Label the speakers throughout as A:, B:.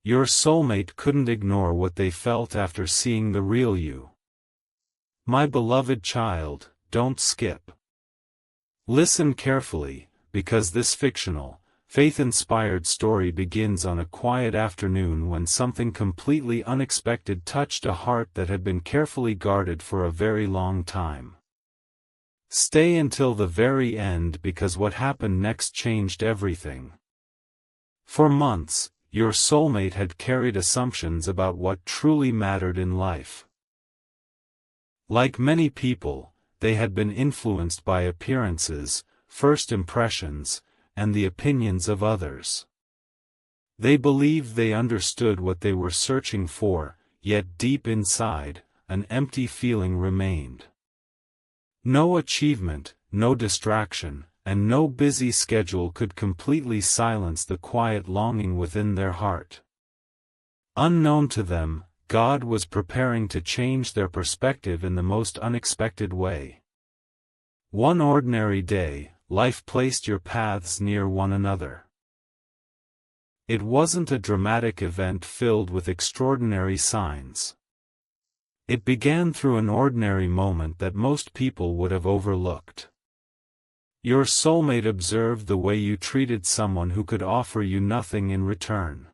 A: Your soulmate couldn't ignore what they felt after seeing the real you. My beloved child, don't skip. Listen carefully, because this fictional, faith-inspired story begins on a quiet afternoon when something completely unexpected touched a heart that had been carefully guarded for a very long time. Stay until the very end because what happened next changed everything. For months, your soulmate had carried assumptions about what truly mattered in life. Like many people, they had been influenced by appearances, first impressions, and the opinions of others. They believed they understood what they were searching for, yet deep inside, an empty feeling remained. No achievement, no distraction, and no busy schedule could completely silence the quiet longing within their heart. Unknown to them, God was preparing to change their perspective in the most unexpected way. One ordinary day, life placed your paths near one another. It wasn't a dramatic event filled with extraordinary signs. It began through an ordinary moment that most people would have overlooked. Your soulmate observed the way you treated someone who could offer you nothing in return.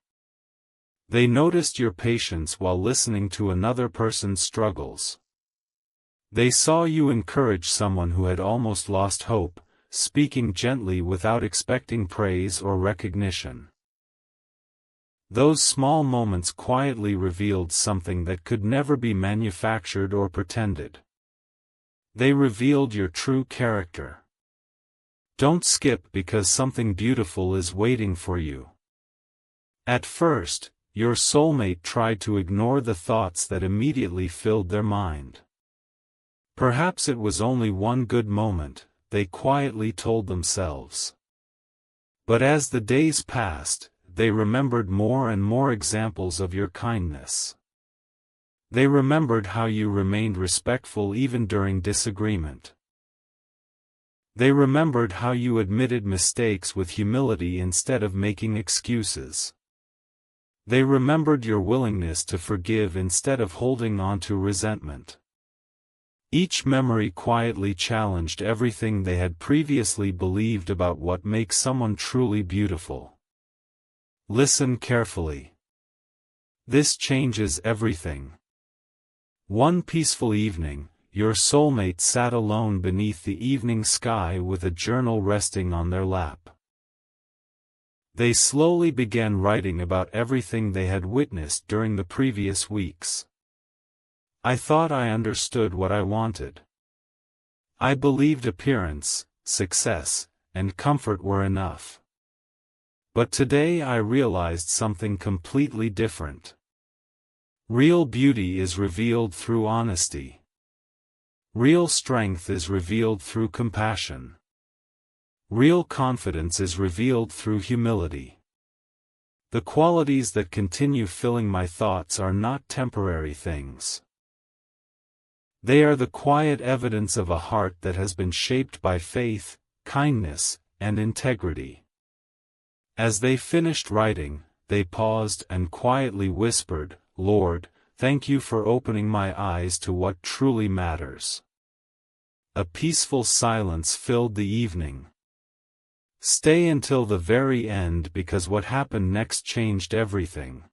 A: They noticed your patience while listening to another person's struggles. They saw you encourage someone who had almost lost hope, speaking gently without expecting praise or recognition. Those small moments quietly revealed something that could never be manufactured or pretended. They revealed your true character. Don't skip because something beautiful is waiting for you. At first, your soulmate tried to ignore the thoughts that immediately filled their mind. Perhaps it was only one good moment, they quietly told themselves. But as the days passed, they remembered more and more examples of your kindness. They remembered how you remained respectful even during disagreement. They remembered how you admitted mistakes with humility instead of making excuses. They remembered your willingness to forgive instead of holding on to resentment. Each memory quietly challenged everything they had previously believed about what makes someone truly beautiful. Listen carefully. This changes everything. One peaceful evening, your soulmate sat alone beneath the evening sky with a journal resting on their lap. They slowly began writing about everything they had witnessed during the previous weeks. I thought I understood what I wanted. I believed appearance, success, and comfort were enough. But today I realized something completely different. Real beauty is revealed through honesty. Real strength is revealed through compassion. Real confidence is revealed through humility. The qualities that continue filling my thoughts are not temporary things. They are the quiet evidence of a heart that has been shaped by faith, kindness, and integrity. As they finished writing, they paused and quietly whispered, "Lord, thank you for opening my eyes to what truly matters." A peaceful silence filled the evening. Stay until the very end because what happened next changed everything.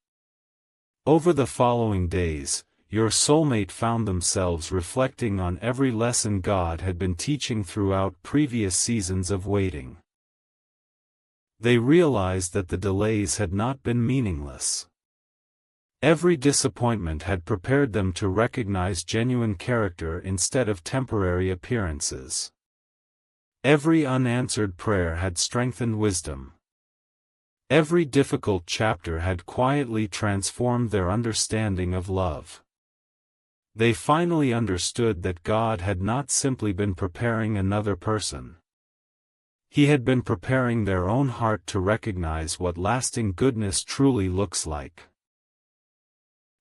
A: Over the following days, your soulmate found themselves reflecting on every lesson God had been teaching throughout previous seasons of waiting. They realized that the delays had not been meaningless. Every disappointment had prepared them to recognize genuine character instead of temporary appearances. Every unanswered prayer had strengthened wisdom. Every difficult chapter had quietly transformed their understanding of love. They finally understood that God had not simply been preparing another person. He had been preparing their own heart to recognize what lasting goodness truly looks like.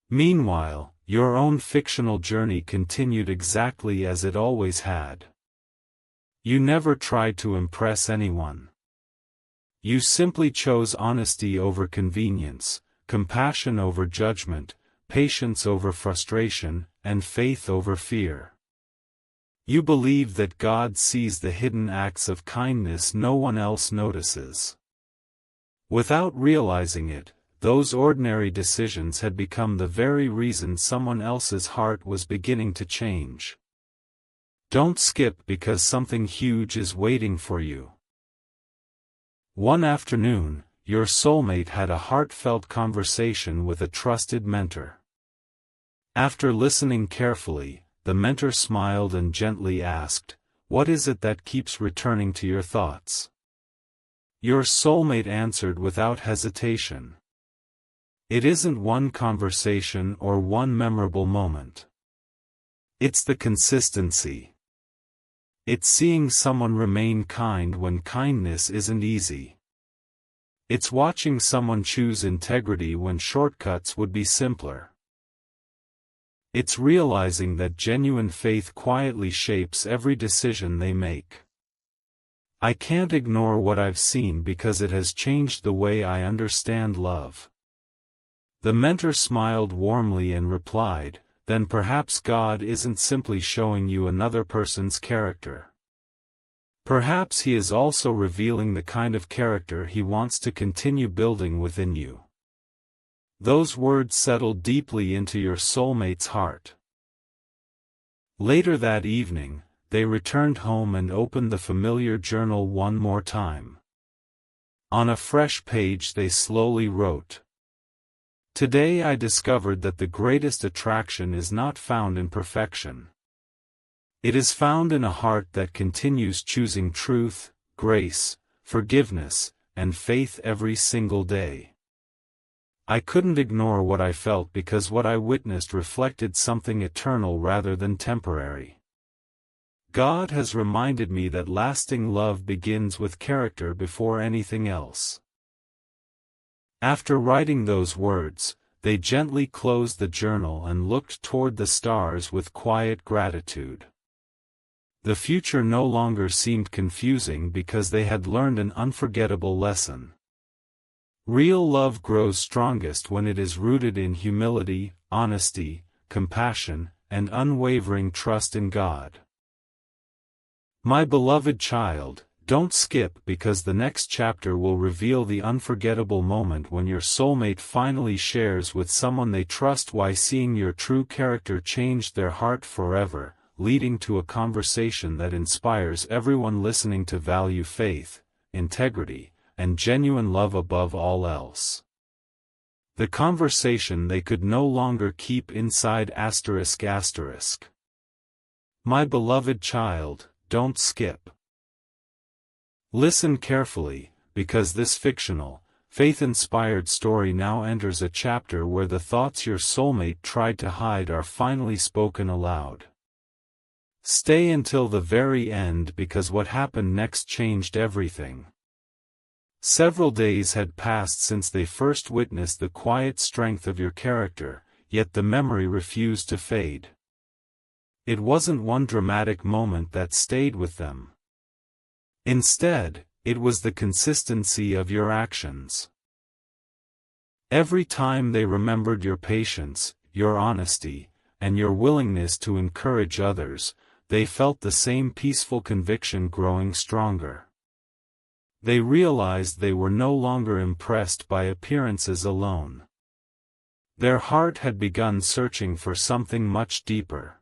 A: Meanwhile, your own fictional journey continued exactly as it always had. You never tried to impress anyone. You simply chose honesty over convenience, compassion over judgment, patience over frustration, and faith over fear. You believe that God sees the hidden acts of kindness no one else notices. Without realizing it, those ordinary decisions had become the very reason someone else's heart was beginning to change. Don't skip because something huge is waiting for you. One afternoon, your soulmate had a heartfelt conversation with a trusted mentor. After listening carefully, the mentor smiled and gently asked, "What is it that keeps returning to your thoughts?" Your soulmate answered without hesitation. "It isn't one conversation or one memorable moment. It's the consistency. It's seeing someone remain kind when kindness isn't easy. It's watching someone choose integrity when shortcuts would be simpler. It's realizing that genuine faith quietly shapes every decision they make. I can't ignore what I've seen because it has changed the way I understand love." The mentor smiled warmly and replied, "Then perhaps God isn't simply showing you another person's character. Perhaps He is also revealing the kind of character He wants to continue building within you." Those words settled deeply into your soulmate's heart. Later that evening, they returned home and opened the familiar journal one more time. On a fresh page they slowly wrote, "Today I discovered that the greatest attraction is not found in perfection. It is found in a heart that continues choosing truth, grace, forgiveness, and faith every single day. I couldn't ignore what I felt because what I witnessed reflected something eternal rather than temporary. God has reminded me that lasting love begins with character before anything else." After writing those words, they gently closed the journal and looked toward the stars with quiet gratitude. The future no longer seemed confusing because they had learned an unforgettable lesson. Real love grows strongest when it is rooted in humility, honesty, compassion, and unwavering trust in God. My beloved child, don't skip because the next chapter will reveal the unforgettable moment when your soulmate finally shares with someone they trust why seeing your true character changed their heart forever, leading to a conversation that inspires everyone listening to value faith, integrity, and genuine love above all else. The conversation they could no longer keep inside ****. My beloved child, don't skip. Listen carefully, because this fictional, faith-inspired story now enters a chapter where the thoughts your soulmate tried to hide are finally spoken aloud. Stay until the very end because what happened next changed everything. Several days had passed since they first witnessed the quiet strength of your character, yet the memory refused to fade. It wasn't one dramatic moment that stayed with them. Instead, it was the consistency of your actions. Every time they remembered your patience, your honesty, and your willingness to encourage others, they felt the same peaceful conviction growing stronger. They realized they were no longer impressed by appearances alone. Their heart had begun searching for something much deeper.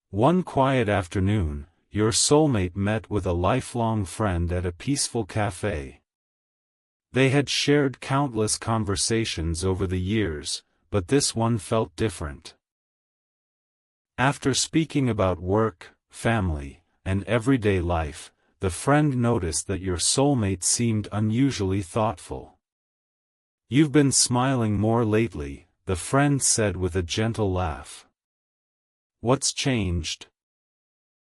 A: One quiet afternoon, your soulmate met with a lifelong friend at a peaceful cafe. They had shared countless conversations over the years, but this one felt different. After speaking about work, family, and everyday life, the friend noticed that your soulmate seemed unusually thoughtful. "You've been smiling more lately," the friend said with a gentle laugh. "What's changed?"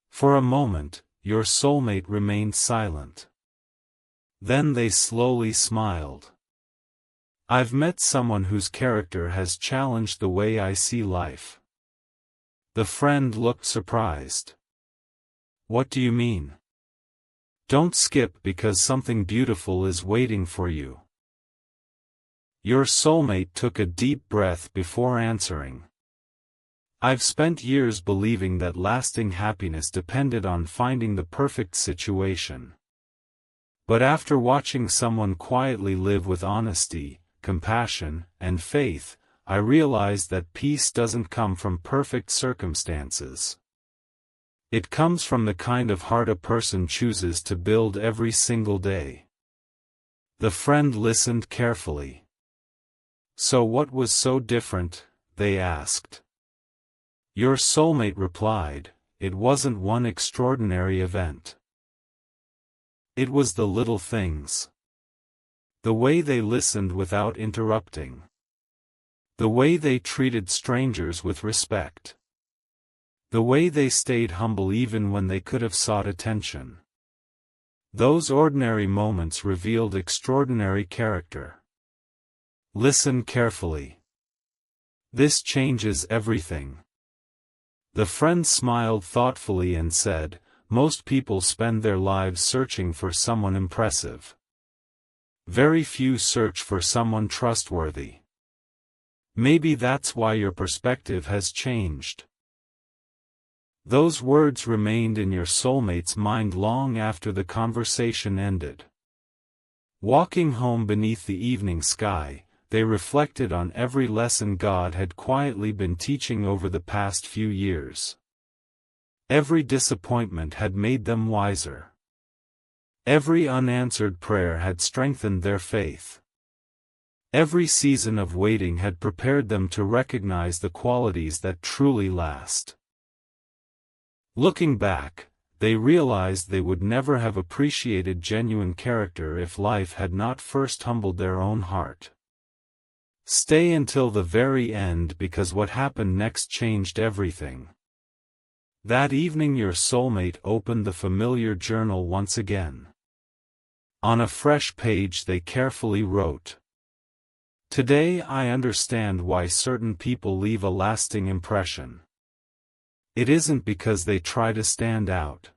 A: For a moment, your soulmate remained silent. Then they slowly smiled. "I've met someone whose character has challenged the way I see life." The friend looked surprised. "What do you mean?" Don't skip because something beautiful is waiting for you. Your soulmate took a deep breath before answering. I've spent years believing that lasting happiness depended on finding the perfect situation. But after watching someone quietly live with honesty, compassion, and faith, I realized that peace doesn't come from perfect circumstances. It comes from the kind of heart a person chooses to build every single day. The friend listened carefully. So what was so different? They asked. Your soulmate replied, it wasn't one extraordinary event. It was the little things. The way they listened without interrupting. The way they treated strangers with respect. The way they stayed humble even when they could have sought attention. Those ordinary moments revealed extraordinary character. Listen carefully. This changes everything. The friend smiled thoughtfully and said, most people spend their lives searching for someone impressive. Very few search for someone trustworthy. Maybe that's why your perspective has changed. Those words remained in your soulmate's mind long after the conversation ended. Walking home beneath the evening sky, they reflected on every lesson God had quietly been teaching over the past few years. Every disappointment had made them wiser. Every unanswered prayer had strengthened their faith. Every season of waiting had prepared them to recognize the qualities that truly last. Looking back, they realized they would never have appreciated genuine character if life had not first humbled their own heart. Stay until the very end because what happened next changed everything. That evening your soulmate opened the familiar journal once again. On a fresh page they carefully wrote, "Today I understand why certain people leave a lasting impression. It isn't because they try to stand out.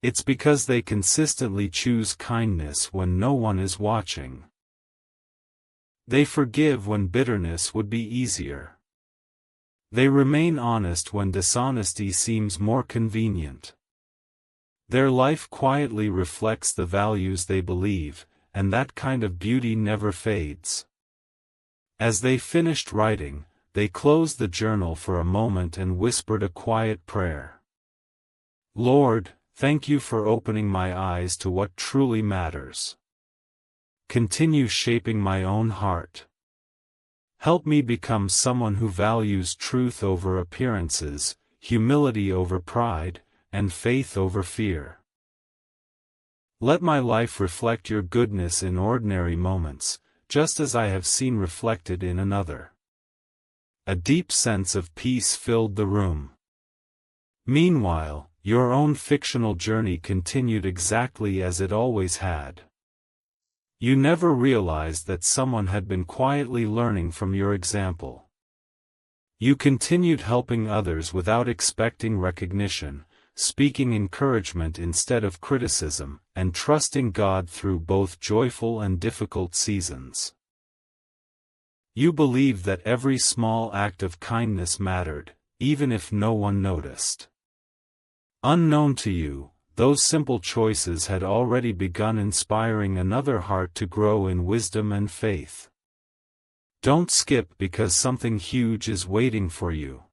A: It's because they consistently choose kindness when no one is watching. They forgive when bitterness would be easier. They remain honest when dishonesty seems more convenient. Their life quietly reflects the values they believe, and that kind of beauty never fades." As they finished writing, they closed the journal for a moment and whispered a quiet prayer. "Lord, thank you for opening my eyes to what truly matters. Continue shaping my own heart. Help me become someone who values truth over appearances, humility over pride, and faith over fear. Let my life reflect your goodness in ordinary moments, just as I have seen reflected in another." A deep sense of peace filled the room. Meanwhile, your own fictional journey continued exactly as it always had. You never realized that someone had been quietly learning from your example. You continued helping others without expecting recognition, speaking encouragement instead of criticism, and trusting God through both joyful and difficult seasons. You believed that every small act of kindness mattered, even if no one noticed. Unknown to you, those simple choices had already begun inspiring another heart to grow in wisdom and faith. Don't skip because something huge is waiting for you.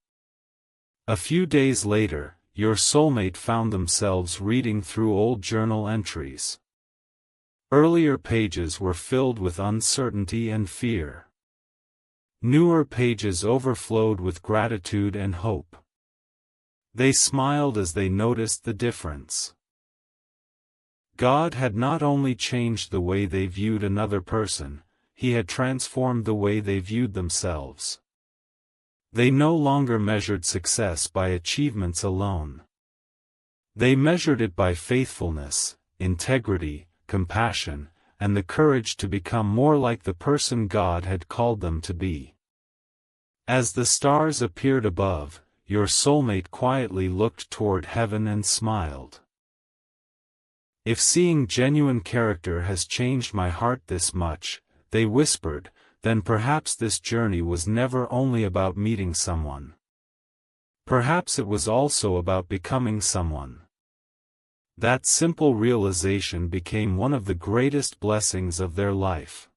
A: A few days later, your soulmate found themselves reading through old journal entries. Earlier pages were filled with uncertainty and fear. Newer pages overflowed with gratitude and hope. They smiled as they noticed the difference. God had not only changed the way they viewed another person, He had transformed the way they viewed themselves. They no longer measured success by achievements alone. They measured it by faithfulness, integrity, compassion, and the courage to become more like the person God had called them to be. As the stars appeared above, your soulmate quietly looked toward heaven and smiled. "If seeing genuine character has changed my heart this much," they whispered, then perhaps this journey was never only about meeting someone. Perhaps it was also about becoming someone. That simple realization became one of the greatest blessings of their life.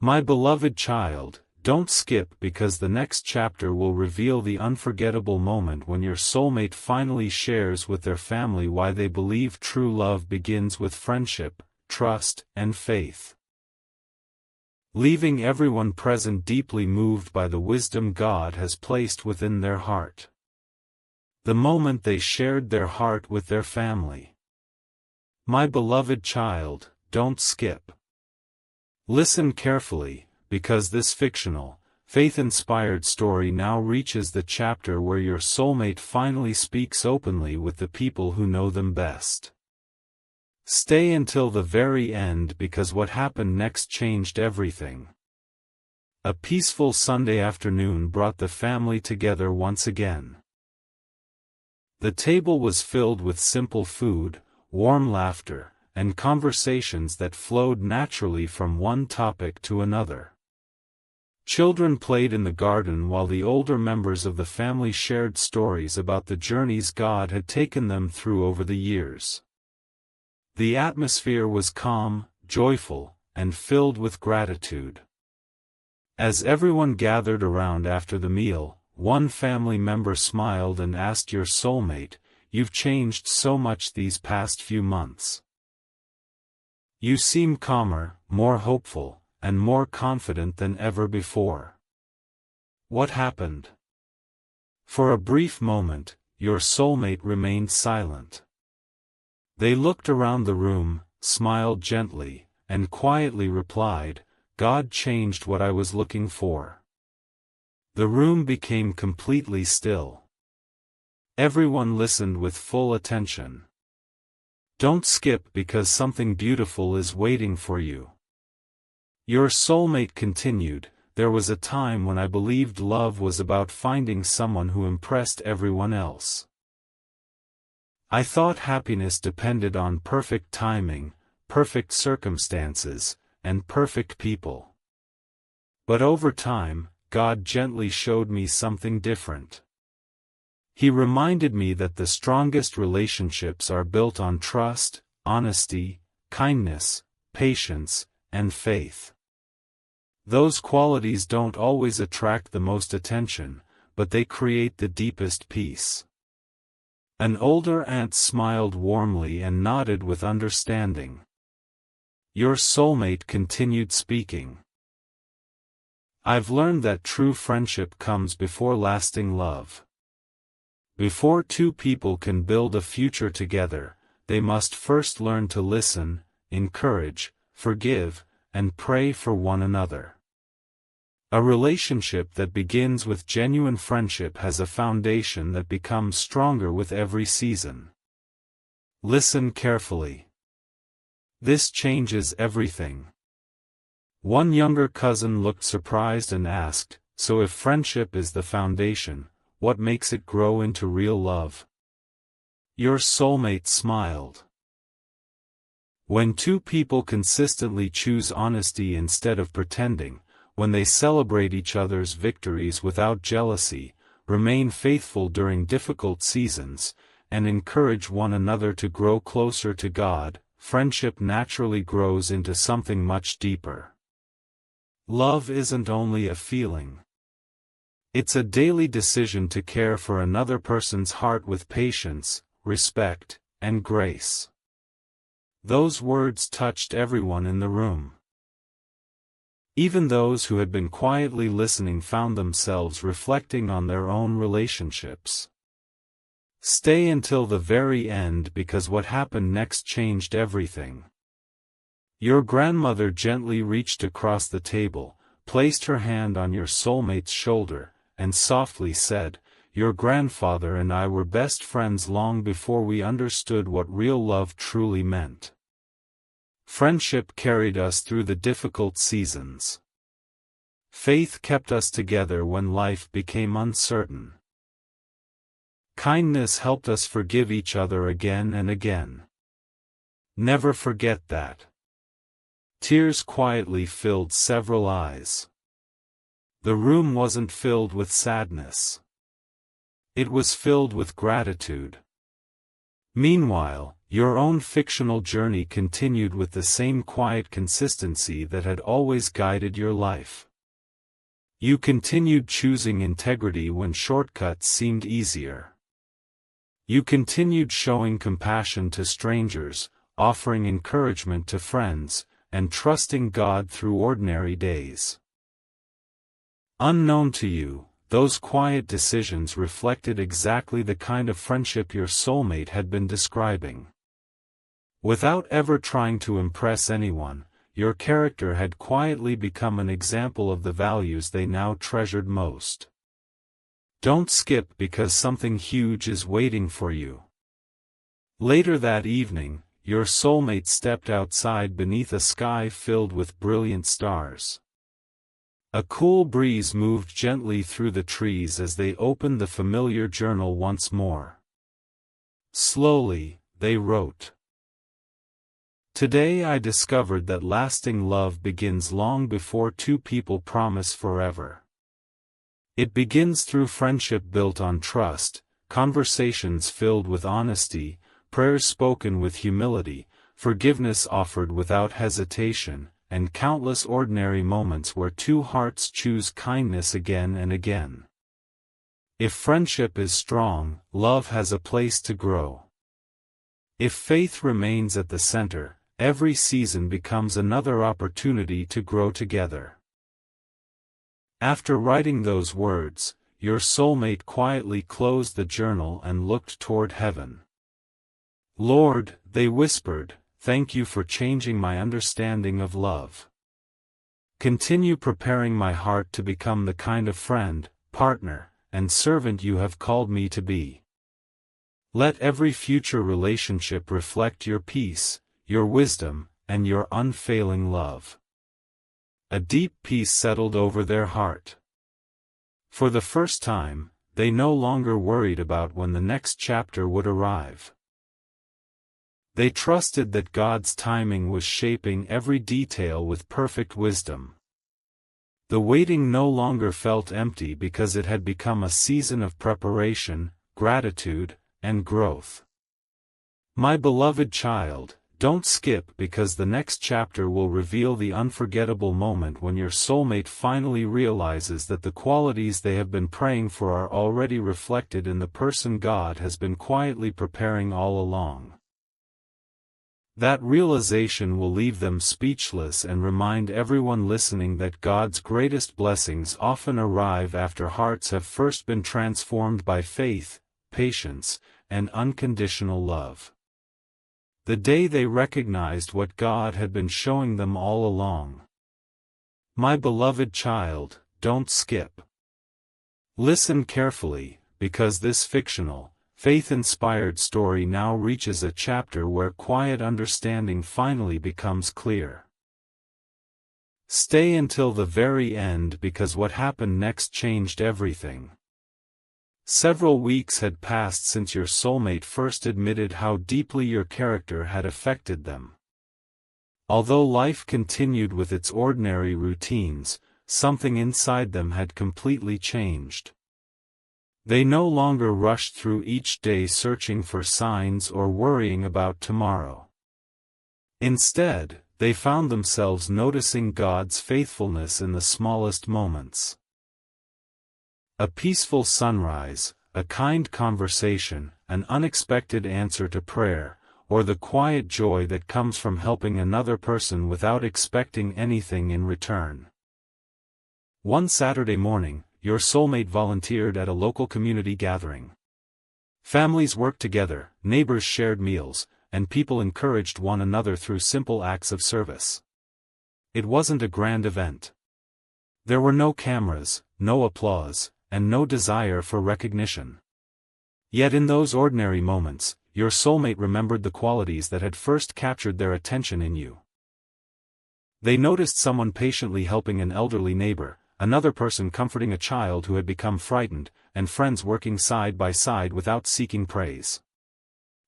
A: My beloved child, don't skip, because the next chapter will reveal the unforgettable moment when your soulmate finally shares with their family why they believe true love begins with friendship, trust, and faith. Leaving everyone present deeply moved by the wisdom God has placed within their heart. The moment they shared their heart with their family. My beloved child, don't skip. Listen carefully, because this fictional, faith-inspired story now reaches the chapter where your soulmate finally speaks openly with the people who know them best. Stay until the very end, because what happened next changed everything. A peaceful Sunday afternoon brought the family together once again. The table was filled with simple food, warm laughter, and conversations that flowed naturally from one topic to another. Children played in the garden while the older members of the family shared stories about the journeys God had taken them through over the years. The atmosphere was calm, joyful, and filled with gratitude. As everyone gathered around after the meal, one family member smiled and asked your soulmate, "You've changed so much these past few months. You seem calmer, more hopeful, and more confident than ever before. What happened?" For a brief moment, your soulmate remained silent. They looked around the room, smiled gently, and quietly replied, "God changed what I was looking for." The room became completely still. Everyone listened with full attention. Don't skip, because something beautiful is waiting for you. Your soulmate continued, "There was a time when I believed love was about finding someone who impressed everyone else. I thought happiness depended on perfect timing, perfect circumstances, and perfect people. But over time, God gently showed me something different. He reminded me that the strongest relationships are built on trust, honesty, kindness, patience, and faith. Those qualities don't always attract the most attention, but they create the deepest peace." An older aunt smiled warmly and nodded with understanding. Your soulmate continued speaking. "I've learned that true friendship comes before lasting love. Before two people can build a future together, they must first learn to listen, encourage, forgive, and pray for one another. A relationship that begins with genuine friendship has a foundation that becomes stronger with every season. Listen carefully. This changes everything." One younger cousin looked surprised and asked, "So if friendship is the foundation, what makes it grow into real love?" Your soulmate smiled. "When two people consistently choose honesty instead of pretending, when they celebrate each other's victories without jealousy, remain faithful during difficult seasons, and encourage one another to grow closer to God, friendship naturally grows into something much deeper. Love isn't only a feeling. It's a daily decision to care for another person's heart with patience, respect, and grace." Those words touched everyone in the room. Even those who had been quietly listening found themselves reflecting on their own relationships. Stay until the very end, because what happened next changed everything. Your grandmother gently reached across the table, placed her hand on your soulmate's shoulder, and softly said, "Your grandfather and I were best friends long before we understood what real love truly meant. Friendship carried us through the difficult seasons. Faith kept us together when life became uncertain. Kindness helped us forgive each other again and again. Never forget that. Tears quietly filled several eyes. The room wasn't filled with sadness. It was filled with gratitude. Meanwhile, your own fictional journey continued with the same quiet consistency that had always guided your life. You continued choosing integrity when shortcuts seemed easier. You continued showing compassion to strangers, offering encouragement to friends, and trusting God through ordinary days. Unknown to you, those quiet decisions reflected exactly the kind of friendship your soulmate had been describing. Without ever trying to impress anyone, your character had quietly become an example of the values they now treasured most. Don't skip because something huge is waiting for you. Later that evening, your soulmate stepped outside beneath a sky filled with brilliant stars. A cool breeze moved gently through the trees as they opened the familiar journal once more. Slowly, they wrote. Today I discovered that lasting love begins long before two people promise forever. It begins through friendship built on trust, conversations filled with honesty, prayers spoken with humility, forgiveness offered without hesitation, and countless ordinary moments where two hearts choose kindness again and again. If friendship is strong, love has a place to grow. If faith remains at the center, every season becomes another opportunity to grow together. After writing those words, your soulmate quietly closed the journal and looked toward heaven. Lord, they whispered, thank you for changing my understanding of love. Continue preparing my heart to become the kind of friend, partner, and servant you have called me to be. Let every future relationship reflect your peace, your wisdom, and your unfailing love. A deep peace settled over their heart. For the first time, they no longer worried about when the next chapter would arrive. They trusted that God's timing was shaping every detail with perfect wisdom. The waiting no longer felt empty because it had become a season of preparation, gratitude, and growth. My beloved child, don't skip because the next chapter will reveal the unforgettable moment when your soulmate finally realizes that the qualities they have been praying for are already reflected in the person God has been quietly preparing all along. That realization will leave them speechless and remind everyone listening that God's greatest blessings often arrive after hearts have first been transformed by faith, patience, and unconditional love. The day they recognized what God had been showing them all along. My beloved child, don't skip. Listen carefully, because this fictional, faith-inspired story now reaches a chapter where quiet understanding finally becomes clear. Stay until the very end because what happened next changed everything. Several weeks had passed since your soulmate first admitted how deeply your character had affected them. Although life continued with its ordinary routines, something inside them had completely changed. They no longer rushed through each day searching for signs or worrying about tomorrow. Instead, they found themselves noticing God's faithfulness in the smallest moments. A peaceful sunrise, a kind conversation, an unexpected answer to prayer, or the quiet joy that comes from helping another person without expecting anything in return. One Saturday morning, your soulmate volunteered at a local community gathering. Families worked together, neighbors shared meals, and people encouraged one another through simple acts of service. It wasn't a grand event. There were no cameras, no applause, and no desire for recognition. Yet in those ordinary moments, your soulmate remembered the qualities that had first captured their attention in you. They noticed someone patiently helping an elderly neighbor, another person comforting a child who had become frightened, and friends working side by side without seeking praise.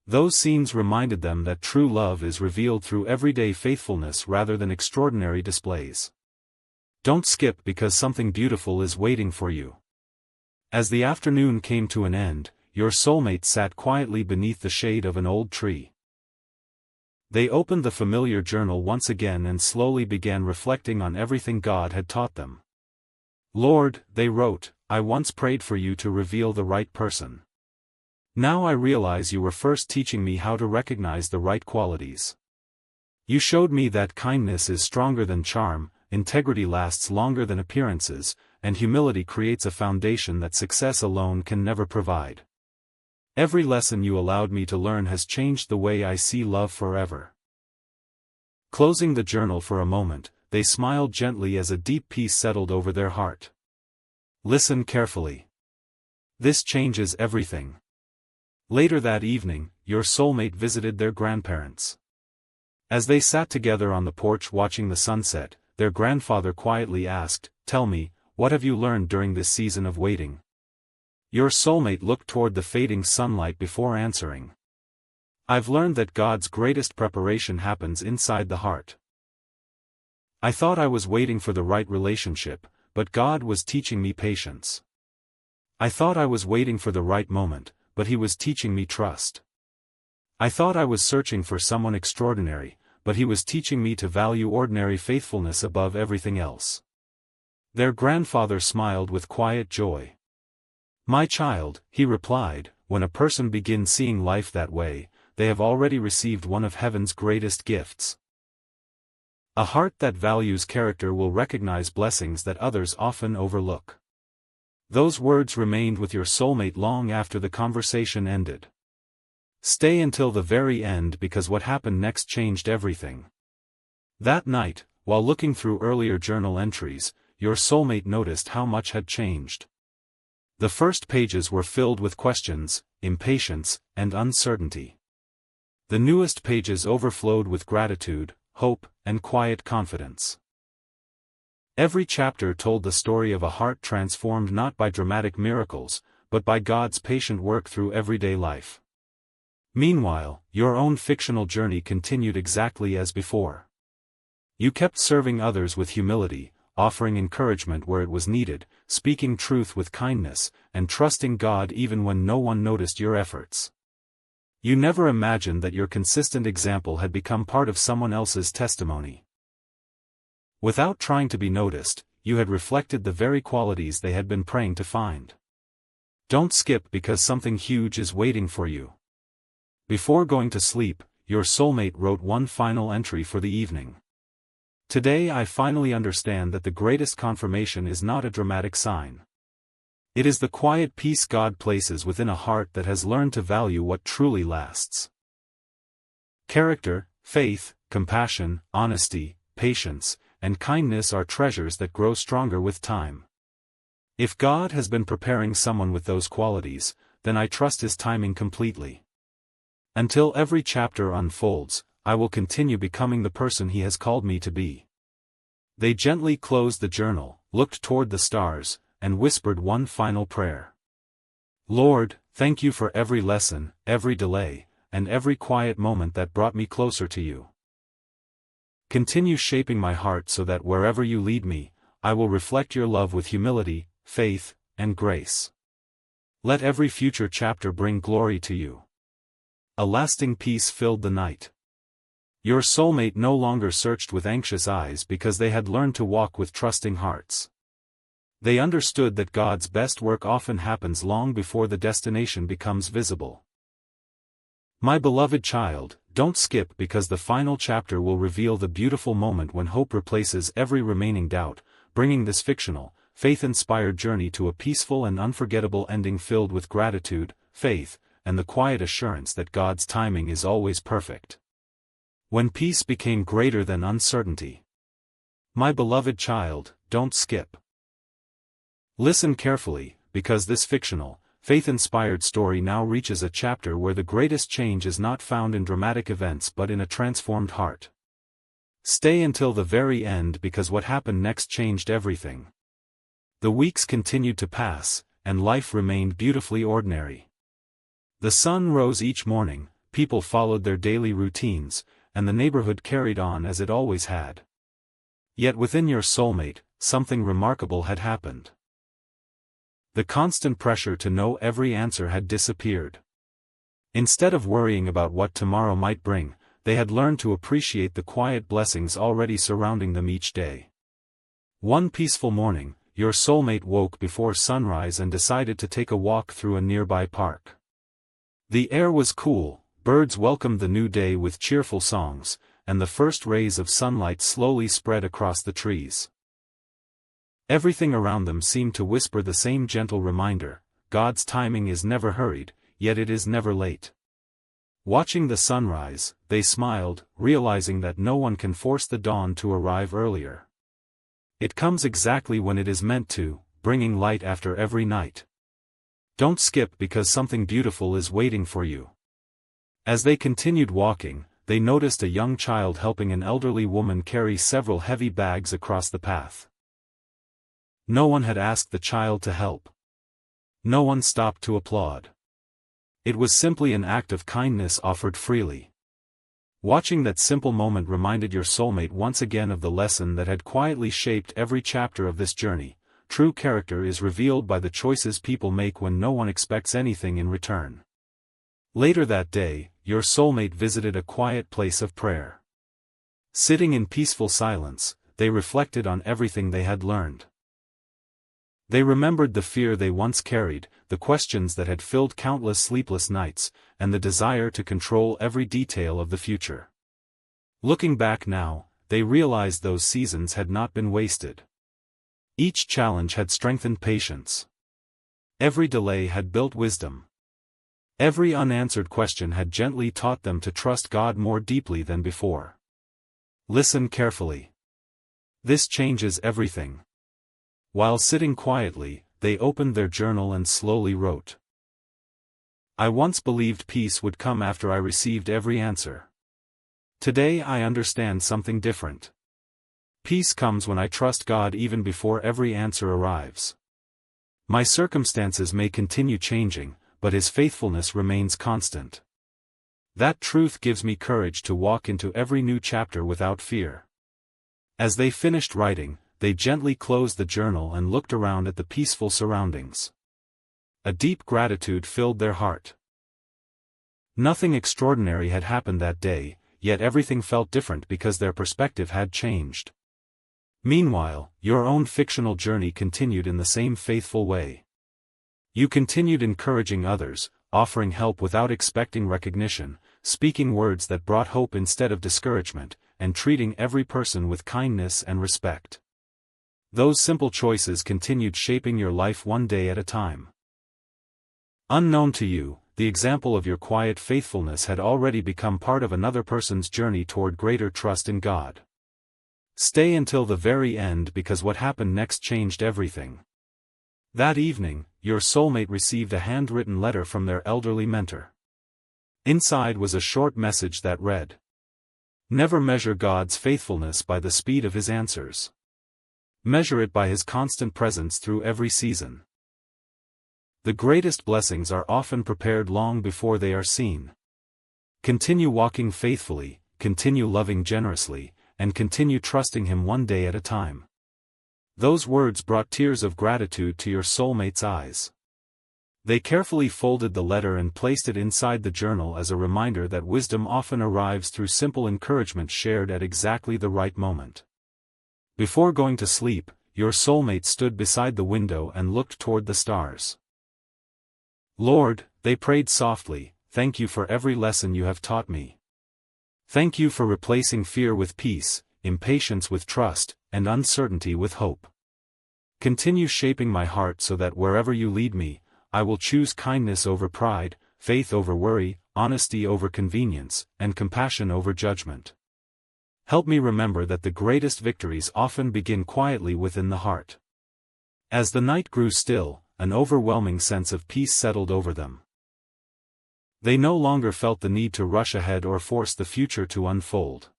A: Those scenes reminded them that true love is revealed through everyday faithfulness rather than extraordinary displays. Don't skip because something beautiful is waiting for you. As the afternoon came to an end, your soulmate sat quietly beneath the shade of an old tree. They opened the familiar journal once again and slowly began reflecting on everything God had taught them. Lord, they wrote, I once prayed for you to reveal the right person. Now I realize you were first teaching me how to recognize the right qualities. You showed me that kindness is stronger than charm, integrity lasts longer than appearances, and humility creates a foundation that success alone can never provide. Every lesson you allowed me to learn has changed the way I see love forever. Closing the journal for a moment, they smiled gently as a deep peace settled over their heart. Listen carefully. This changes everything. Later that evening, your soulmate visited their grandparents. As they sat together on the porch watching the sunset, their grandfather quietly asked, Tell me, what have you learned during this season of waiting? Your soulmate looked toward the fading sunlight before answering. I've learned that God's greatest preparation happens inside the heart. I thought I was waiting for the right relationship, but God was teaching me patience. I thought I was waiting for the right moment, but He was teaching me trust. I thought I was searching for someone extraordinary, but He was teaching me to value ordinary faithfulness above everything else. Their grandfather smiled with quiet joy. My child, he replied, when a person begins seeing life that way, they have already received one of heaven's greatest gifts. A heart that values character will recognize blessings that others often overlook. Those words remained with your soulmate long after the conversation ended. Stay until the very end because what happened next changed everything. That night, while looking through earlier journal entries, your soulmate noticed how much had changed. The first pages were filled with questions, impatience, and uncertainty. The newest pages overflowed with gratitude, hope, and quiet confidence. Every chapter told the story of a heart transformed not by dramatic miracles, but by God's patient work through everyday life. Meanwhile, your own fictional journey continued exactly as before. You kept serving others with humility, offering encouragement where it was needed, speaking truth with kindness, and trusting God even when no one noticed your efforts. You never imagined that your consistent example had become part of someone else's testimony. Without trying to be noticed, you had reflected the very qualities they had been praying to find. Don't skip because something huge is waiting for you. Before going to sleep, your soulmate wrote one final entry for the evening. Today I finally understand that the greatest confirmation is not a dramatic sign. It is the quiet peace God places within a heart that has learned to value what truly lasts. Character, faith, compassion, honesty, patience, and kindness are treasures that grow stronger with time. If God has been preparing someone with those qualities, then I trust His timing completely. Until every chapter unfolds, I will continue becoming the person He has called me to be. They gently closed the journal, looked toward the stars, and whispered one final prayer. Lord, thank you for every lesson, every delay, and every quiet moment that brought me closer to you. Continue shaping my heart so that wherever you lead me, I will reflect your love with humility, faith, and grace. Let every future chapter bring glory to you. A lasting peace filled the night. Your soulmate no longer searched with anxious eyes because they had learned to walk with trusting hearts. They understood that God's best work often happens long before the destination becomes visible. My beloved child, don't skip because the final chapter will reveal the beautiful moment when hope replaces every remaining doubt, bringing this fictional, faith-inspired journey to a peaceful and unforgettable ending filled with gratitude, faith, and the quiet assurance that God's timing is always perfect. When peace became greater than uncertainty. My beloved child, don't skip. Listen carefully, because this fictional, faith-inspired story now reaches a chapter where the greatest change is not found in dramatic events but in a transformed heart. Stay until the very end because what happened next changed everything. The weeks continued to pass, and life remained beautifully ordinary. The sun rose each morning, people followed their daily routines, and the neighborhood carried on as it always had. Yet within your soulmate, something remarkable had happened. The constant pressure to know every answer had disappeared. Instead of worrying about what tomorrow might bring, they had learned to appreciate the quiet blessings already surrounding them each day. One peaceful morning, your soulmate woke before sunrise and decided to take a walk through a nearby park. The air was cool, birds welcomed the new day with cheerful songs, and the first rays of sunlight slowly spread across the trees. Everything around them seemed to whisper the same gentle reminder: God's timing is never hurried, yet it is never late. Watching the sunrise, they smiled, realizing that no one can force the dawn to arrive earlier. It comes exactly when it is meant to, bringing light after every night. Don't skip because something beautiful is waiting for you. As they continued walking, they noticed a young child helping an elderly woman carry several heavy bags across the path. No one had asked the child to help. No one stopped to applaud. It was simply an act of kindness offered freely. Watching that simple moment reminded your soulmate once again of the lesson that had quietly shaped every chapter of this journey: true character is revealed by the choices people make when no one expects anything in return. Later that day, your soulmate visited a quiet place of prayer. Sitting in peaceful silence, they reflected on everything they had learned. They remembered the fear they once carried, the questions that had filled countless sleepless nights, and the desire to control every detail of the future. Looking back now, they realized those seasons had not been wasted. Each challenge had strengthened patience. Every delay had built wisdom. Every unanswered question had gently taught them to trust God more deeply than before. Listen carefully. This changes everything. While sitting quietly, they opened their journal and slowly wrote. I once believed peace would come after I received every answer. Today I understand something different. Peace comes when I trust God even before every answer arrives. My circumstances may continue changing, but His faithfulness remains constant. That truth gives me courage to walk into every new chapter without fear. As they finished writing, they gently closed the journal and looked around at the peaceful surroundings. A deep gratitude filled their heart. Nothing extraordinary had happened that day, yet everything felt different because their perspective had changed. Meanwhile, your own fictional journey continued in the same faithful way. You continued encouraging others, offering help without expecting recognition, speaking words that brought hope instead of discouragement, and treating every person with kindness and respect. Those simple choices continued shaping your life one day at a time. Unknown to you, the example of your quiet faithfulness had already become part of another person's journey toward greater trust in God. Stay until the very end because what happened next changed everything. That evening, your soulmate received a handwritten letter from their elderly mentor. Inside was a short message that read, "Never measure God's faithfulness by the speed of His answers. Measure it by His constant presence through every season. The greatest blessings are often prepared long before they are seen. Continue walking faithfully, continue loving generously, and continue trusting Him one day at a time." Those words brought tears of gratitude to your soulmate's eyes. They carefully folded the letter and placed it inside the journal as a reminder that wisdom often arrives through simple encouragement shared at exactly the right moment. Before going to sleep, your soulmate stood beside the window and looked toward the stars. Lord, they prayed softly, thank you for every lesson you have taught me. Thank you for replacing fear with peace, impatience with trust, and uncertainty with hope. Continue shaping my heart so that wherever you lead me, I will choose kindness over pride, faith over worry, honesty over convenience, and compassion over judgment. Help me remember that the greatest victories often begin quietly within the heart. As the night grew still, an overwhelming sense of peace settled over them. They no longer felt the need to rush ahead or force the future to unfold.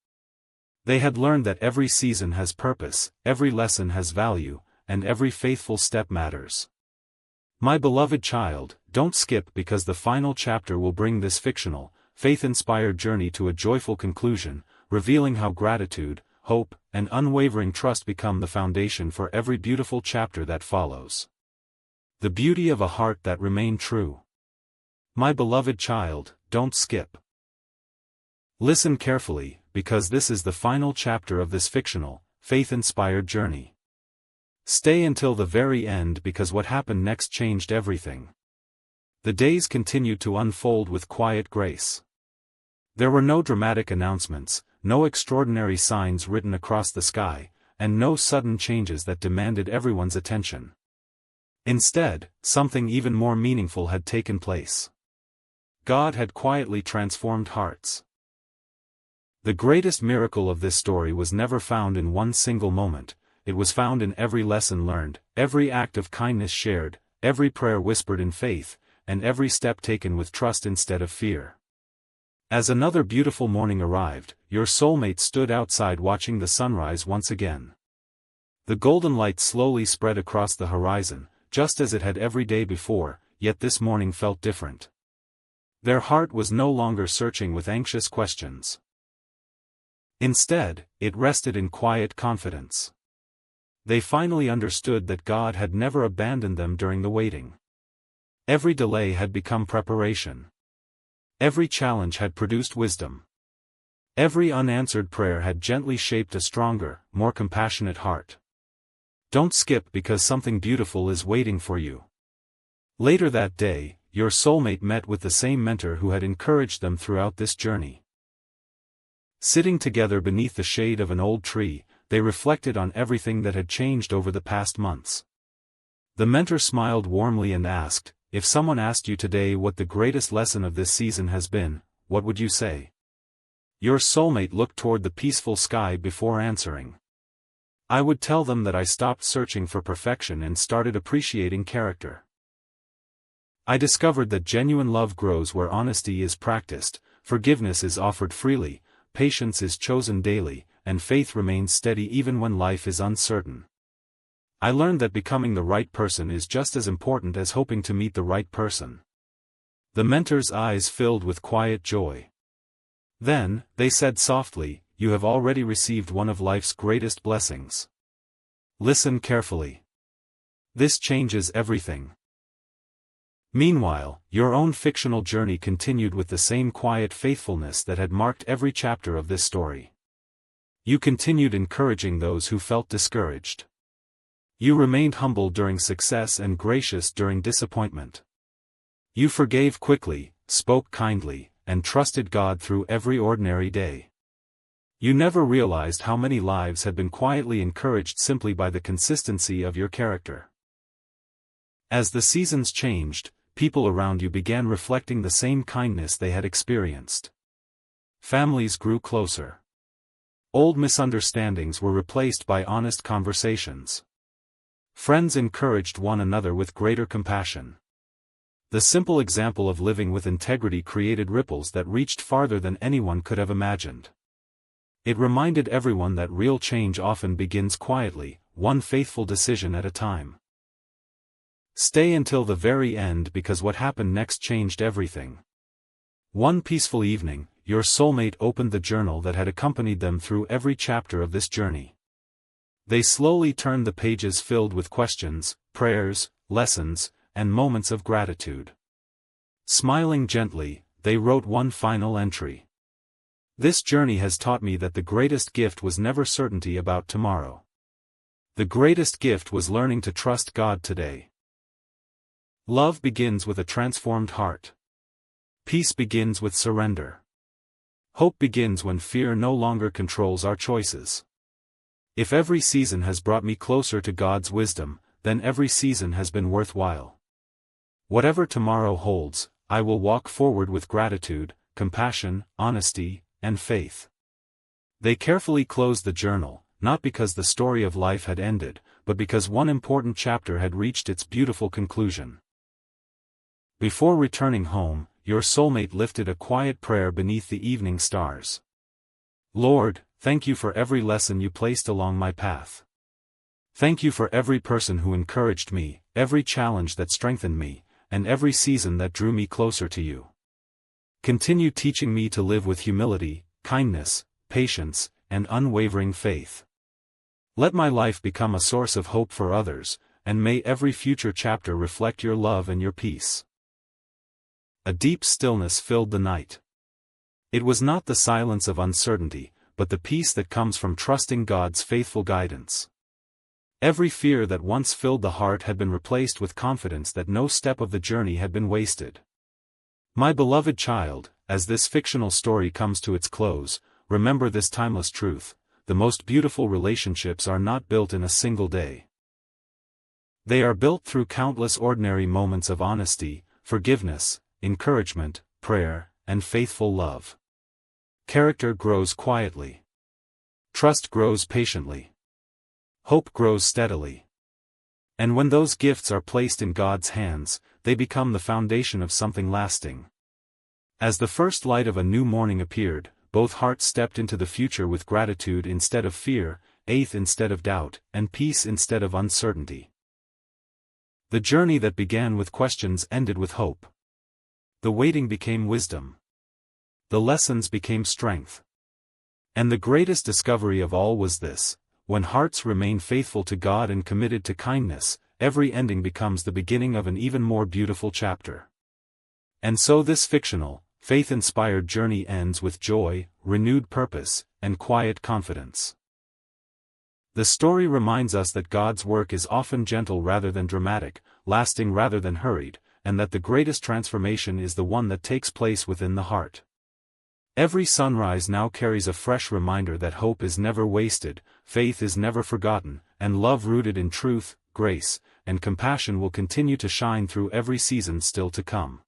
A: They had learned that every season has purpose, every lesson has value, and every faithful step matters. My beloved child, don't skip because the final chapter will bring this fictional, faith-inspired journey to a joyful conclusion, revealing how gratitude, hope, and unwavering trust become the foundation for every beautiful chapter that follows. The beauty of a heart that remained true. My beloved child, don't skip. Listen carefully, because this is the final chapter of this fictional, faith-inspired journey. Stay until the very end because what happened next changed everything. The days continued to unfold with quiet grace. There were no dramatic announcements, no extraordinary signs written across the sky, and no sudden changes that demanded everyone's attention. Instead, something even more meaningful had taken place. God had quietly transformed hearts. The greatest miracle of this story was never found in one single moment, it was found in every lesson learned, every act of kindness shared, every prayer whispered in faith, and every step taken with trust instead of fear. As another beautiful morning arrived, your soulmate stood outside watching the sunrise once again. The golden light slowly spread across the horizon, just as it had every day before, yet this morning felt different. Their heart was no longer searching with anxious questions. Instead, it rested in quiet confidence. They finally understood that God had never abandoned them during the waiting. Every delay had become preparation. Every challenge had produced wisdom. Every unanswered prayer had gently shaped a stronger, more compassionate heart. Don't skip because something beautiful is waiting for you. Later that day, your soulmate met with the same mentor who had encouraged them throughout this journey. Sitting together beneath the shade of an old tree, they reflected on everything that had changed over the past months. The mentor smiled warmly and asked, "If someone asked you today what the greatest lesson of this season has been, what would you say?" Your soulmate looked toward the peaceful sky before answering. "I would tell them that I stopped searching for perfection and started appreciating character. I discovered that genuine love grows where honesty is practiced, forgiveness is offered freely, patience is chosen daily, and faith remains steady even when life is uncertain. I learned that becoming the right person is just as important as hoping to meet the right person." The mentor's eyes filled with quiet joy. Then, they said softly, "You have already received one of life's greatest blessings. Listen carefully. This changes everything." Meanwhile, your own fictional journey continued with the same quiet faithfulness that had marked every chapter of this story. You continued encouraging those who felt discouraged. You remained humble during success and gracious during disappointment. You forgave quickly, spoke kindly, and trusted God through every ordinary day. You never realized how many lives had been quietly encouraged simply by the consistency of your character. As the seasons changed, people around you began reflecting the same kindness they had experienced. Families grew closer. Old misunderstandings were replaced by honest conversations. Friends encouraged one another with greater compassion. The simple example of living with integrity created ripples that reached farther than anyone could have imagined. It reminded everyone that real change often begins quietly, one faithful decision at a time. Stay until the very end because what happened next changed everything. One peaceful evening, your soulmate opened the journal that had accompanied them through every chapter of this journey. They slowly turned the pages filled with questions, prayers, lessons, and moments of gratitude. Smiling gently, they wrote one final entry. "This journey has taught me that the greatest gift was never certainty about tomorrow. The greatest gift was learning to trust God today. Love begins with a transformed heart. Peace begins with surrender. Hope begins when fear no longer controls our choices. If every season has brought me closer to God's wisdom, then every season has been worthwhile. Whatever tomorrow holds, I will walk forward with gratitude, compassion, honesty, and faith." They carefully closed the journal, not because the story of life had ended, but because one important chapter had reached its beautiful conclusion. Before returning home, your soulmate lifted a quiet prayer beneath the evening stars. "Lord, thank you for every lesson you placed along my path. Thank you for every person who encouraged me, every challenge that strengthened me, and every season that drew me closer to you. Continue teaching me to live with humility, kindness, patience, and unwavering faith. Let my life become a source of hope for others, and may every future chapter reflect your love and your peace. A deep stillness filled the night. It was not the silence of uncertainty, but the peace that comes from trusting God's faithful guidance. Every fear that once filled the heart had been replaced with confidence that no step of the journey had been wasted. My beloved child, as this fictional story comes to its close, remember this timeless truth: the most beautiful relationships are not built in a single day. They are built through countless ordinary moments of honesty, forgiveness, encouragement, prayer, and faithful love. Character grows quietly. Trust grows patiently. Hope grows steadily. And when those gifts are placed in God's hands, they become the foundation of something lasting. As the first light of a new morning appeared, both hearts stepped into the future with gratitude instead of fear, faith instead of doubt, and peace instead of uncertainty. The journey that began with questions ended with hope. The waiting became wisdom. The lessons became strength. And the greatest discovery of all was this: when hearts remain faithful to God and committed to kindness, every ending becomes the beginning of an even more beautiful chapter. And so this fictional, faith-inspired journey ends with joy, renewed purpose, and quiet confidence. The story reminds us that God's work is often gentle rather than dramatic, lasting rather than hurried, and that the greatest transformation is the one that takes place within the heart. Every sunrise now carries a fresh reminder that hope is never wasted, faith is never forgotten, and love rooted in truth, grace, and compassion will continue to shine through every season still to come.